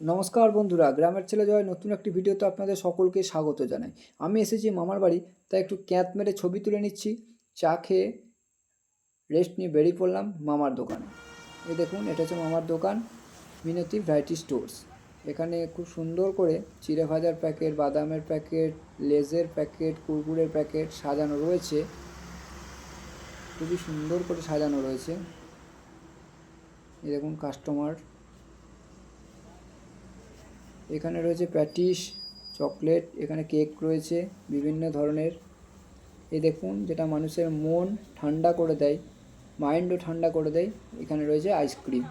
নমস্কার বন্ধুরা, গ্রামের ছেলে জয় নতুন একটি ভিডিওতে আপনাদের সকলকে স্বাগত জানাই। আমি এসেছি মামার বাড়ি, তাই একটু ক্যাঁত মেরে ছবি তুলে নিচ্ছি। চা খেয়ে রেস্ট নিয়ে বেরিয়ে পড়লাম মামার দোকানে। এই দেখুন, এটা হচ্ছে মামার দোকান, মিনতি ভ্যারাইটি স্টোর্স। এখানে খুব সুন্দর করে চিড়ে ভাজার প্যাকেট, বাদামের প্যাকেট, লেজের প্যাকেট, কুরকুরের প্যাকেট সাজানো রয়েছে। খুবই সুন্দর করে সাজানো রয়েছে। এই দেখুন কাস্টমার। এখানে রয়েছে প্যাটিস, চকলেট, এখানে কেক রয়েছে বিভিন্ন ধরনের। এই দেখুন, যেটা মানুষের মন ঠান্ডা করে দেয়, মাইন্ডও ঠান্ডা করে দেয়। এখানে রয়েছে আইসক্রিম।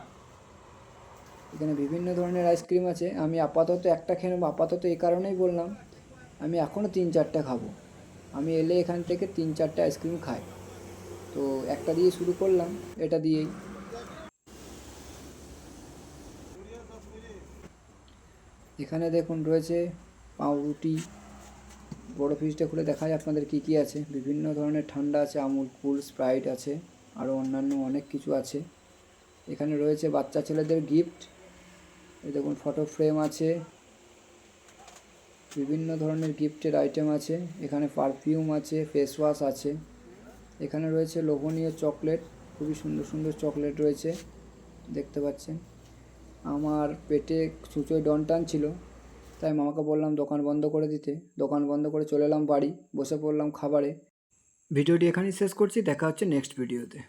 এখানে বিভিন্ন ধরনের আইসক্রিম আছে। আমি আপাতত একটা খেয়ে নেবো। আপাতত এই কারণেই বললাম, আমি এখনও 3-4টা খাবো। আমি এলে এখান থেকে 3-4টে আইসক্রিম খাই। তো একটা দিয়ে শুরু করলাম, এটা দিয়েই। এখানে দেখুন রয়েছে পাউরুটি। বড় ফ্রিজটা খুলে দেখায় আপনাদের কী কী আছে। বিভিন্ন ধরনের ঠান্ডা আছে, আমুল কুল, স্প্রাইট আছে, আরও অন্যান্য অনেক কিছু আছে। এখানে রয়েছে বাচ্চা ছেলেদের গিফট। এই দেখুন ফটো ফ্রেম আছে, বিভিন্ন ধরনের গিফটের আইটেম আছে। এখানে পারফিউম আছে, ফেস ওয়াশ আছে। এখানে রয়েছে লোভনীয় চকলেট, খুবই সুন্দর সুন্দর চকলেট রয়েছে, দেখতে পাচ্ছেন। আমার পেটে ছুঁচোয় ডন টানছিল, তাই মামাকে বললাম দোকান বন্ধ করে দিতে। দোকান বন্ধ করে চলে এলাম বাড়ি, বসে পড়লাম খাবারে। ভিডিওটি এখানেই শেষ করছি, দেখা হচ্ছে নেক্সট ভিডিওতে।